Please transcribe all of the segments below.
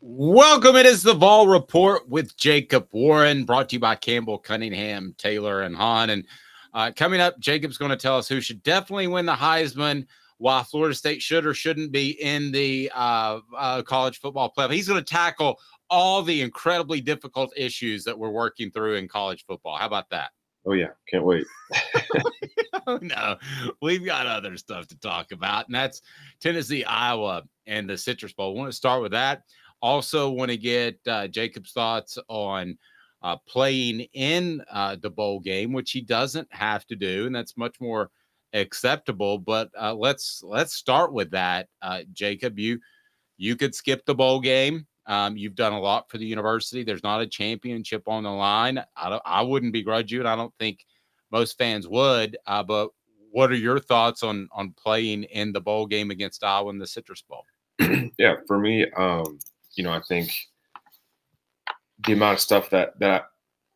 Welcome. It is the Vol Report with Jacob Warren, brought to you by Campbell, Cunningham, Taylor, and Haun. And coming up, Jacob's going to tell us who should definitely win the Heisman, why Florida State should or shouldn't be in the college football playoff. He's going to tackle all the incredibly difficult issues that we're working through in college football. How about that? Oh, yeah. Can't wait. No, we've got other stuff to talk about, and that's Tennessee, Iowa, and the Citrus Bowl. I want to start with that. Also want to get Jacob's thoughts on playing in the bowl game, which he doesn't have to do, and that's much more acceptable. But let's start with that, Jacob. You could skip the bowl game. You've done a lot for the university. There's not a championship on the line. I wouldn't begrudge you, and I don't think most fans would. But what are your thoughts on playing in the bowl game against Iowa in the Citrus Bowl? Yeah, for me, I think the amount of stuff that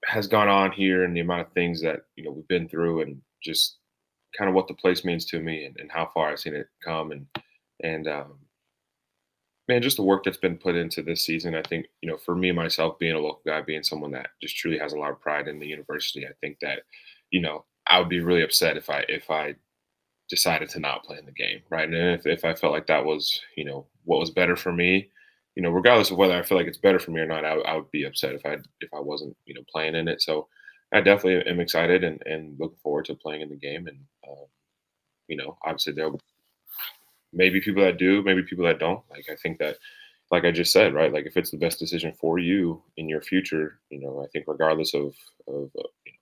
has gone on here and the amount of things that, we've been through and just kind of what the place means to me and how far I've seen it come and man, just the work that's been put into this season. I think, for me, myself, being a local guy, being someone that just truly has a lot of pride in the university, I think that, I would be really upset if I decided to not play in the game, right? And if I felt like that was, what was better for me, regardless of whether I feel like it's better for me or not, I would be upset if I wasn't, playing in it. So I definitely am excited and looking forward to playing in the game. And, obviously there may be people that do, maybe people that don't. Like, I think that, like I just said, right, like if it's the best decision for you in your future, I think regardless of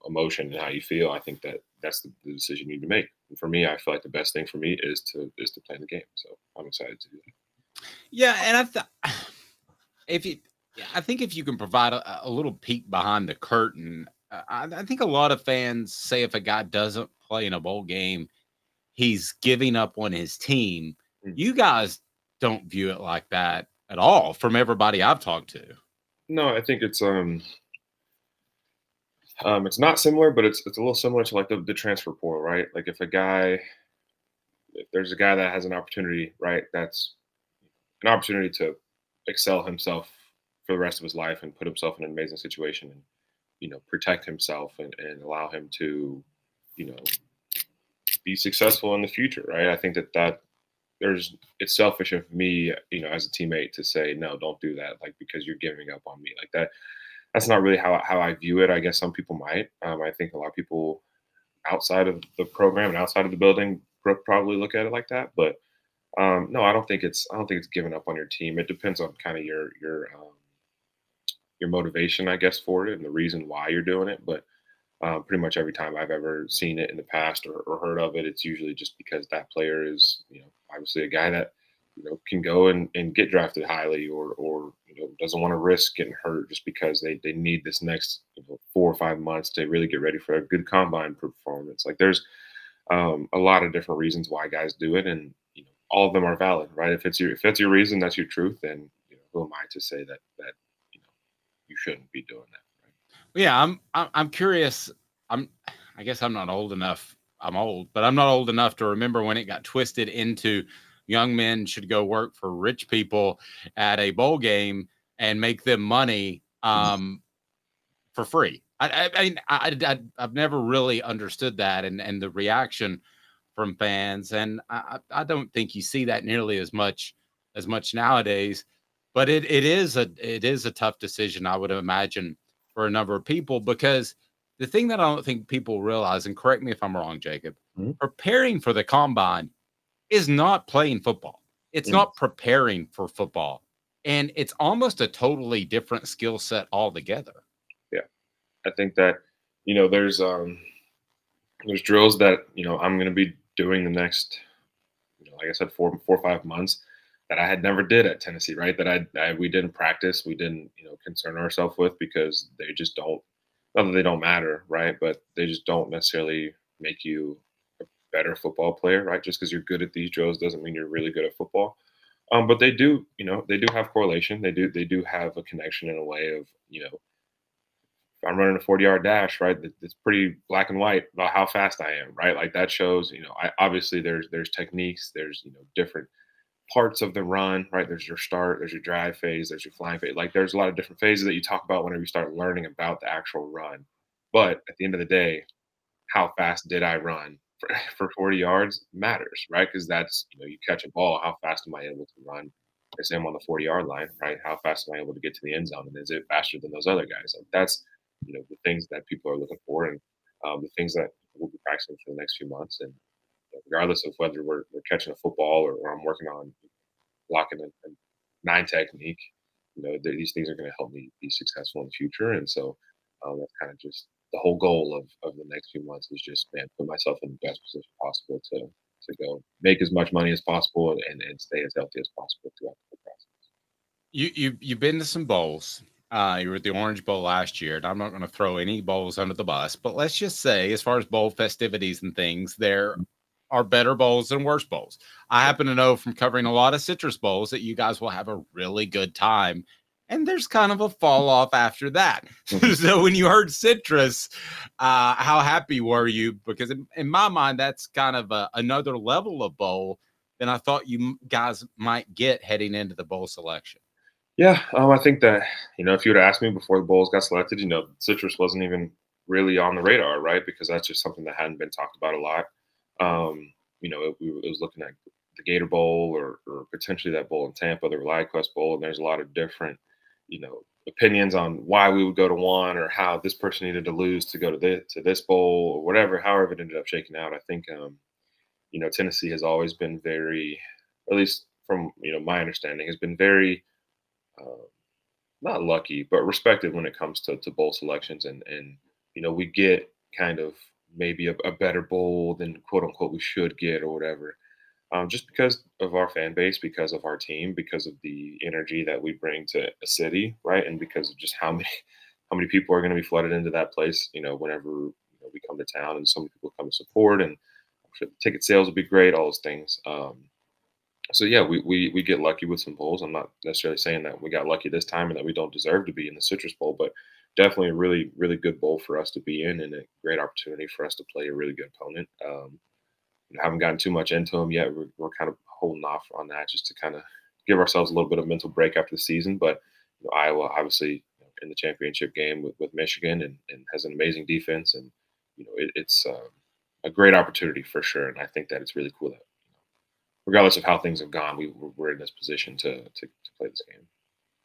emotion and how you feel, I think that's the decision you need to make. And for me, I feel like the best thing for me is to play in the game. So I'm excited to do that. Yeah, and I think if you can provide a little peek behind the curtain, I think a lot of fans say if a guy doesn't play in a bowl game, he's giving up on his team. You guys don't view it like that at all from everybody I've talked to. No, I think it's not similar, but it's a little similar to like the transfer portal, right? Like if there's a guy that has an opportunity, right, that's an opportunity to excel himself for the rest of his life and put himself in an amazing situation and, protect himself and allow him to, be successful in the future, right? I think that it's selfish of me, as a teammate to say, no, don't do that. Like, because you're giving up on me like that. That's not really how I view it. I guess some people might. I think a lot of people outside of the program and outside of the building probably look at it like that. But no, I don't think it's giving up on your team. It depends on kind of your motivation, I guess, for it and the reason why you're doing it. But pretty much every time I've ever seen it in the past or heard of it, it's usually just because that player is, obviously a guy that, can go and get drafted highly or doesn't want to risk getting hurt just because they need this next 4 or 5 months to really get ready for a good combine performance. Like there's a lot of different reasons why guys do it, and all of them are valid, right? If that's your reason, that's your truth, then who am I to say that you shouldn't be doing that? Right? Yeah, I'm curious. I guess I'm not old enough. I'm old, but I'm not old enough to remember when it got twisted into young men should go work for rich people at a bowl game and make them money for free. I've never really understood that and the reaction from fans, and I don't think you see that nearly as much nowadays. But it is a tough decision, I would imagine, for a number of people, because the thing that I don't think people realize, and correct me if I'm wrong, Jacob, preparing for the combine is not playing football. It's not preparing for football. And it's almost a totally different skill set altogether. Yeah. I think that, there's drills that, I'm going to be doing the next, like I said, 4 or 5 months that I had never did at Tennessee, right? That we didn't practice, we didn't, concern ourselves with because they just don't, not that they don't matter, right? But they just don't necessarily make you a better football player, right? Just because you're good at these drills doesn't mean you're really good at football. But they do, they do have correlation. They do have a connection in a way of, if I'm running a 40-yard dash, right, it's pretty black and white about how fast I am, right? Like that shows, obviously there's techniques, there's, different parts of the run, right? There's your start, there's your drive phase, there's your flying phase. Like there's a lot of different phases that you talk about whenever you start learning about the actual run. But at the end of the day, how fast did I run for 40 yards matters, right? Because that's, you catch a ball, how fast am I able to run? The same on the 40-yard line, right? How fast am I able to get to the end zone? And is it faster than those other guys? Like that's, the things that people are looking for, and the things that we'll be practicing for the next few months. And regardless of whether we're catching a football or I'm working on blocking a 9 technique, these things are going to help me be successful in the future. And so that's kind of just the whole goal of the next few months is just, man, put myself in the best position possible to go make as much money as possible and stay as healthy as possible throughout the process. You've been to some bowls. You were at the Orange Bowl last year, and I'm not going to throw any bowls under the bus, but let's just say, as far as bowl festivities and things, there are better bowls than worse bowls. I happen to know from covering a lot of citrus bowls that you guys will have a really good time, and there's kind of a fall off after that. So when you heard citrus, how happy were you? Because in my mind, that's kind of another level of bowl than I thought you guys might get heading into the bowl selection. Yeah, I think that, if you would have asked me before the bowls got selected, citrus wasn't even really on the radar, right? Because that's just something that hadn't been talked about a lot. It was looking at the Gator Bowl or potentially that bowl in Tampa, the ReliaQuest Bowl, and there's a lot of different, opinions on why we would go to one or how this person needed to lose to go to this bowl or whatever, however it ended up shaking out. I think, Tennessee has always been very, at least from, my understanding, has been very, not lucky, but respected when it comes to bowl selections. And we get kind of maybe a better bowl than quote unquote we should get or whatever. Just because of our fan base, because of our team, because of the energy that we bring to a city, right? And because of just how many people are going to be flooded into that place, whenever we come to town, and so many people come to support, and I'm sure the ticket sales will be great, all those things. So yeah, we get lucky with some bowls. I'm not necessarily saying that we got lucky this time and that we don't deserve to be in the Citrus Bowl, but definitely a really, really good bowl for us to be in, and a great opportunity for us to play a really good opponent. Haven't gotten too much into them yet. We're kind of holding off on that just to kind of give ourselves a little bit of mental break after the season. But Iowa, obviously, in the championship game with Michigan, and has an amazing defense, and it's a great opportunity for sure. And I think that it's really cool that, regardless of how things have gone, we're in this position to play this game.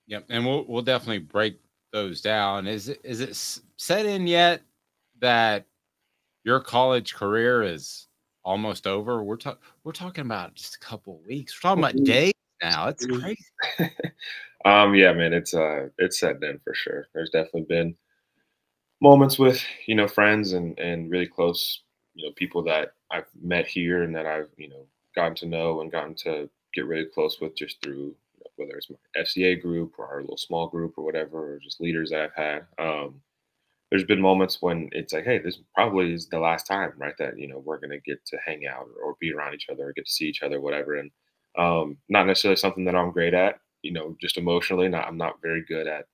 Yep, and we'll definitely break those down. Is it set in yet that your college career is almost over? We're talking about just a couple of weeks. We're talking about days now. It's crazy. Yeah, man, it's set in for sure. There's definitely been moments with friends and really close people that I've met here and that I've gotten to know and gotten to get really close with just through whether it's my FCA group or our little small group or whatever, or just leaders that I've had. There's been moments when it's like, hey, this probably is the last time, right, that we're gonna get to hang out or be around each other or get to see each other, whatever. And not necessarily something that I'm great at, just emotionally. I'm not very good at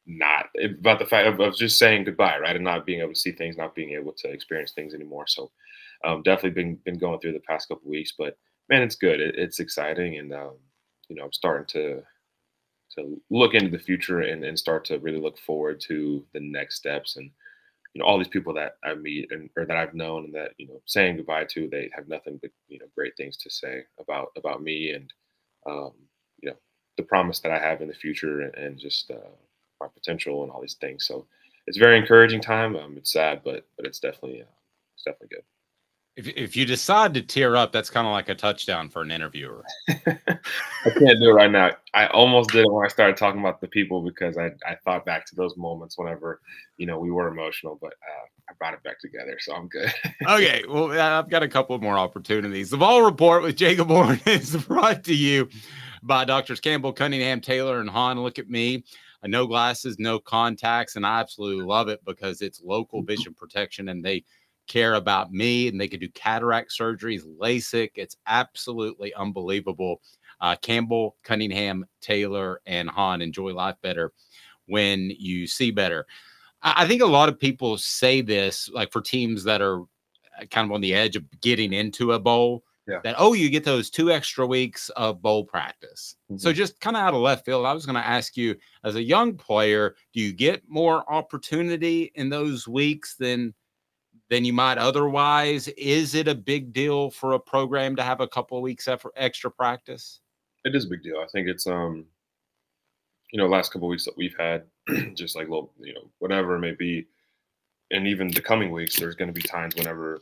not about the fact of just saying goodbye, right, and not being able to see things, not being able to experience things anymore. So definitely been going through the past couple weeks, but man, it's good. It's exciting, and I'm starting to look into the future and start to really look forward to the next steps. And all these people that I meet or that I've known and that saying goodbye to, they have nothing but great things to say about me and the promise that I have in the future, and just my potential and all these things. So it's a very encouraging time. It's sad, but it's definitely good. If you decide to tear up, that's kind of like a touchdown for an interviewer. I can't do it right now. I almost did it when I started talking about the people, because I thought back to those moments whenever, we were emotional, but I brought it back together, so I'm good. Okay, well, I've got a couple more opportunities. The Vol Report with Jacob Warren is brought to you by Doctors Campbell, Cunningham, Taylor, and Haun. Look at me. No glasses, no contacts, and I absolutely love it because it's local vision protection, and they care about me, and they can do cataract surgeries, LASIK. It's absolutely unbelievable. Campbell, Cunningham, Taylor, and Haun. Enjoy life better when you see better. I think a lot of people say this, like for teams that are kind of on the edge of getting into a bowl. Yeah. that, oh, you get those 2 extra weeks of bowl practice. So just kind of out of left field, I was going to ask you, as a young player, do you get more opportunity in those weeks than you might otherwise? Is it a big deal for a program to have a couple of weeks extra practice? It is a big deal. I think it's last couple of weeks that we've had, just like little, whatever it may be, and even the coming weeks, there's going to be times whenever,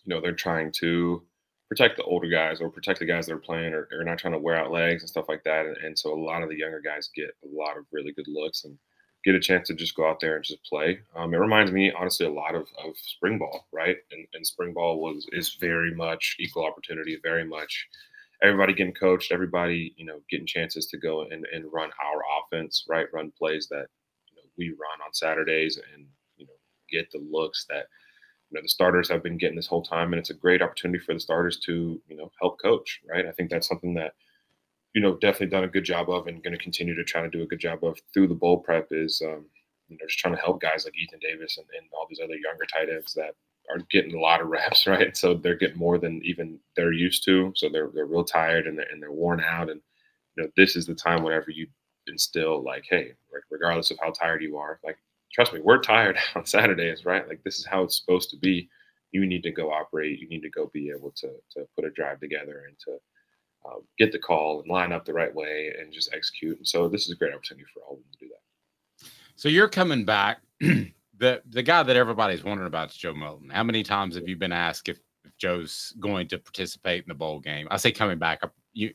they're trying to protect the older guys or protect the guys that are playing or not trying to wear out legs and stuff like that. And so a lot of the younger guys get a lot of really good looks and get a chance to just go out there and just play. It reminds me, honestly, a lot of spring ball, right? And spring ball is very much equal opportunity, very much everybody getting coached, everybody, getting chances to go and run our offense, right? Run plays that, we run on Saturdays and, get the looks that, the starters have been getting this whole time. And it's a great opportunity for the starters to, help coach, right? I think that's something that, definitely done a good job of and going to continue to try to do a good job of through the bowl prep is, just trying to help guys like Ethan Davis and all these other younger tight ends that are getting a lot of reps, right? So they're getting more than even they're used to. So they're real tired and they're worn out. And, this is the time whenever you instill like, hey, regardless of how tired you are, like, trust me, we're tired on Saturdays, right? Like this is how it's supposed to be. You need to go operate. You need to go be able to put a drive together and to get the call and line up the right way and just execute. And so this is a great opportunity for all of them to do that. So you're coming back. The guy that everybody's wondering about is Joe Milton. How many times have you been asked if Joe's going to participate in the bowl game? I say coming back.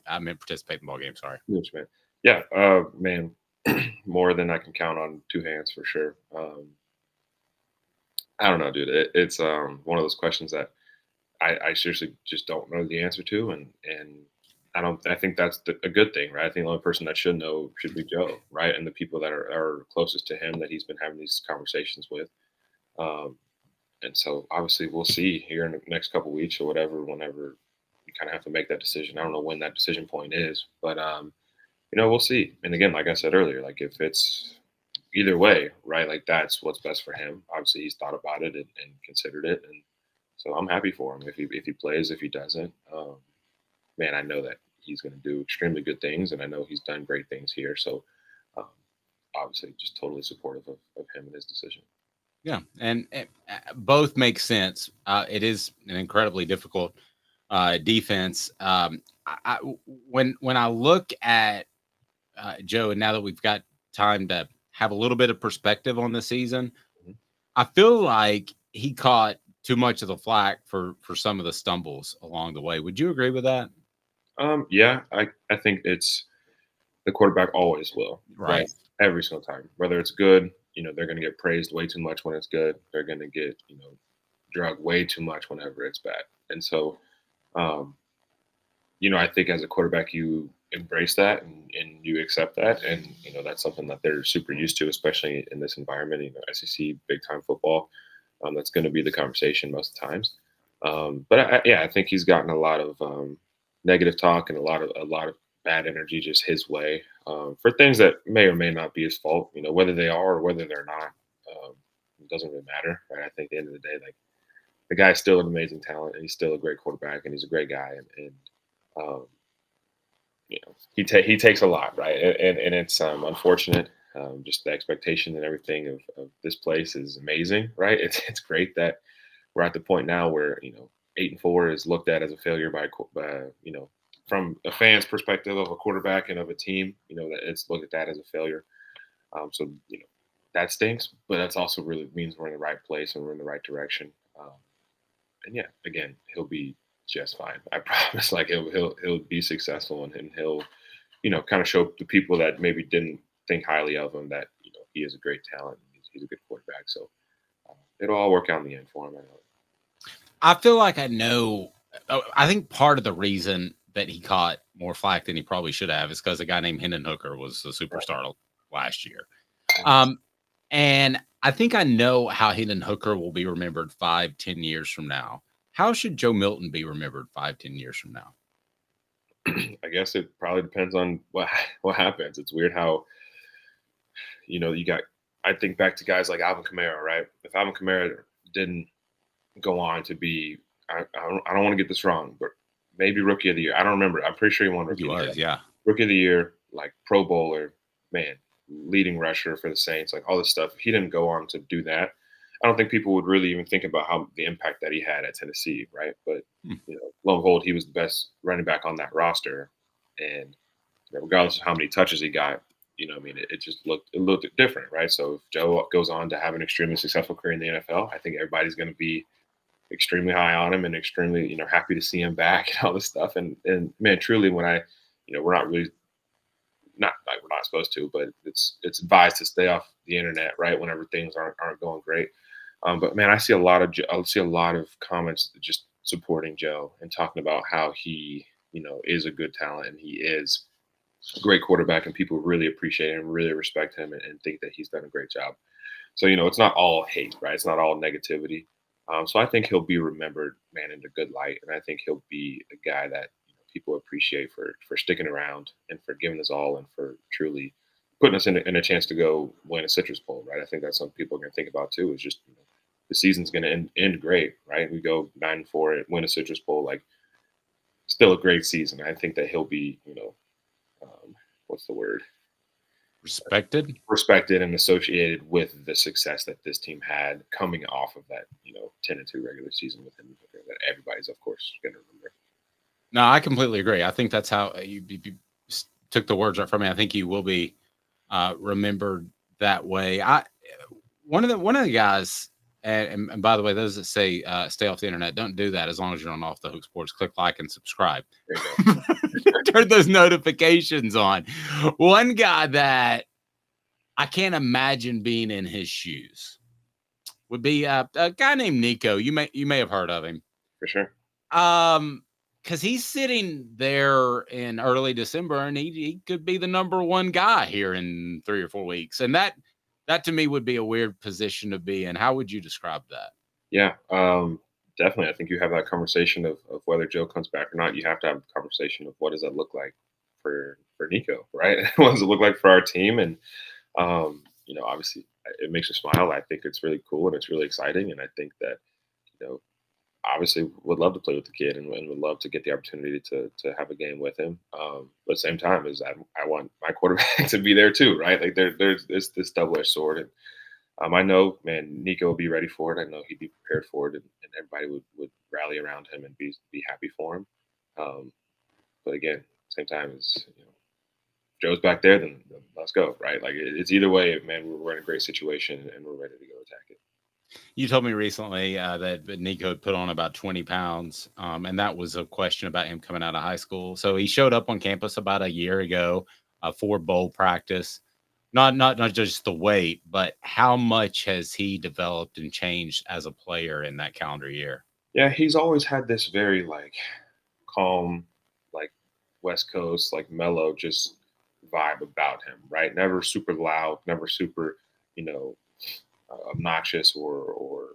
I meant participate in the bowl game. Sorry. Yes, man. Yeah, man. More than I can count on 2 hands for sure. I don't know, dude. It's one of those questions that I seriously just don't know the answer to, and I think that's a good thing, right? I think the only person that should know should be Joe, right? And the people that are closest to him that he's been having these conversations with. And so obviously we'll see here in the next couple of weeks or whatever, whenever you kind of have to make that decision. I don't know when that decision point is, but we'll see. And again, like I said earlier, like if it's either way, right? Like that's what's best for him. Obviously he's thought about it and considered it. And so I'm happy for him if he plays, if he doesn't, man, I know that he's going to do extremely good things. And I know he's done great things here. So obviously just totally supportive of him and his decision. Yeah. And both make sense. It is an incredibly difficult defense. When I look at Joe, and now that we've got time to have a little bit of perspective on the season, I feel like he caught too much of the flack for some of the stumbles along the way. Would you agree with that? Yeah, I think it's the quarterback always will, right? Every single time, whether it's good, they're going to get praised way too much when it's good. They're going to get, drugged way too much whenever it's bad. And so, I think as a quarterback, you embrace that and you accept that. And, that's something that they're super used to, especially in this environment, SEC, big time football. That's going to be the conversation most of the times. But I think he's gotten a lot of negative talk and a lot of bad energy just his way for things that may or may not be his fault. Whether they are or whether they're not, it doesn't really matter, right? I think at the end of the day, like the guy's still an amazing talent and he's still a great quarterback and he's a great guy and he takes a lot, right? And it's unfortunate. Just the expectation and everything of this place is amazing, right? It's great that we're at the point now where 8-4 is looked at as a failure by from a fan's perspective of a quarterback and of a team. That it's looked at that as a failure. So that stinks, but that's also really means we're in the right place and we're in the right direction. And yeah, again, he'll be just fine. I promise. Like he'll be successful and he'll kind of show the people that maybe didn't think highly of him that he is a great talent. He's a good quarterback. So it'll all work out in the end for him. I feel like I know. I think part of the reason that he caught more flack than he probably should have is because a guy named Hendon Hooker was a superstar last year. And I think I know how Hendon Hooker will be remembered 5-10 years from now. How should Joe Milton be remembered 5-10 years from now? I guess it probably depends on what happens. It's weird how, you got, I think back to guys like Alvin Kamara, right? If Alvin Kamara didn't go on to be, I don't want to get this wrong, but maybe rookie of the year. I don't remember. I'm pretty sure he won rookie of the year. Yeah. Rookie of the year, like Pro Bowler, man, leading rusher for the Saints, like all this stuff. If he didn't go on to do that, I don't think people would really even think about how the impact that he had at Tennessee, right? But lo and behold, he was the best running back on that roster, and regardless of how many touches he got, I mean, it just looked different, right? So if Joe goes on to have an extremely successful career in the NFL, I think everybody's going to be extremely high on him and extremely, happy to see him back and all this stuff. And man, truly, when we're not really, not like we're not supposed to, but it's advised to stay off the internet, right? Whenever things aren't going great. But man, I see a lot of comments just supporting Joe and talking about how he, is a good talent and he is a great quarterback and people really appreciate him, really respect him, and think that he's done a great job. So, it's not all hate, right? It's not all negativity. So I think he'll be remembered, man, in a good light. And I think he'll be a guy that people appreciate for sticking around and for giving us all and for truly putting us in a chance to go win a Citrus Bowl, right? I think that's something people are going to think about too, is just the season's going to end great, right? We go 9-4 and win a Citrus Bowl, like still a great season. I think that he'll be, what's the word? Respected and associated with the success that this team had coming off of that, 10-2 regular season with him that everybody's, of course, going to remember. No, I completely agree. I think that's how you took the words right from me. I think he will be remembered that way. One of the guys, and by the way, those that say stay off the internet, don't do that as long as you're on Off the Hook Sports. Click like and subscribe. Turn those notifications on. One guy that I can't imagine being in his shoes would be a guy named Nico. You may have heard of him. For sure. Because he's sitting there in early December and he could be the number one guy here in 3 or 4 weeks. And that to me would be a weird position to be in. How would you describe that? Yeah, definitely. I think you have that conversation of whether Joe comes back or not. You have to have a conversation of what does that look like for Nico, right? What does it look like for our team? And, obviously it makes me smile. I think it's really cool and it's really exciting. And I think that, obviously would love to play with the kid and would love to get the opportunity to have a game with him. But at the same time, I want my quarterback to be there too, right? Like there's this double-edged sword. And I know, man, Nico will be ready for it. I know he'd be prepared for it, and everybody would rally around him and be happy for him. But again, same time as Joe's back there, then let's go, right? Like it's either way, man. We're in a great situation and we're ready to go attack it. You told me recently that Nico had put on about 20 pounds, and that was a question about him coming out of high school. So he showed up on campus about a year ago for bowl practice. Not just the weight, but how much has he developed and changed as a player in that calendar year? Yeah, he's always had this very calm, West Coast, mellow, just vibe about him, right? Never super loud, never super, obnoxious or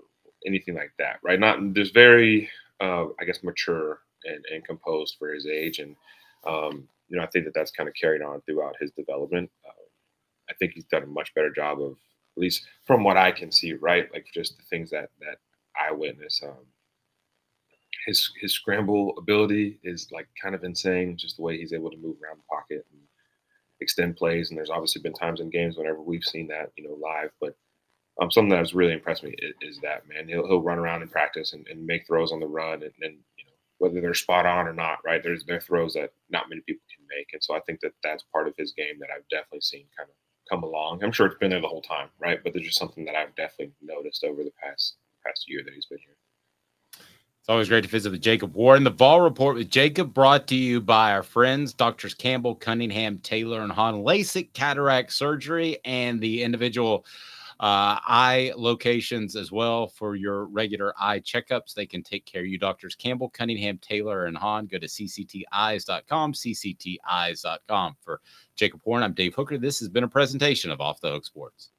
anything like that, right? Not just very, I guess, mature and composed for his age. And, I think that that's kind of carried on throughout his development. I think he's done a much better job of, at least from what I can see, right? Like just the things that I witness. His scramble ability is kind of insane, just the way he's able to move around the pocket and extend plays. And there's obviously been times in games whenever we've seen that, live, but something that has really impressed me is that, man, he'll run around in practice and make throws on the run, and whether they're spot on or not, right? They're throws that not many people can make, and so I think that that's part of his game that I've definitely seen kind of come along. I'm sure it's been there the whole time, right? But there's just something that I've definitely noticed over the past year that he's been here. It's always great to visit with Jacob Warren. The Vol Report with Jacob, brought to you by our friends, Doctors Campbell, Cunningham, Taylor, and Haun. LASIK, cataract surgery, and the individual eye locations as well for your regular eye checkups. They can take care of you. Doctors Campbell, Cunningham, Taylor, and Haun. Go to ccteyes.com, ccteyes.com. For Jacob Warren, I'm Dave Hooker. This has been a presentation of Off the Hook Sports.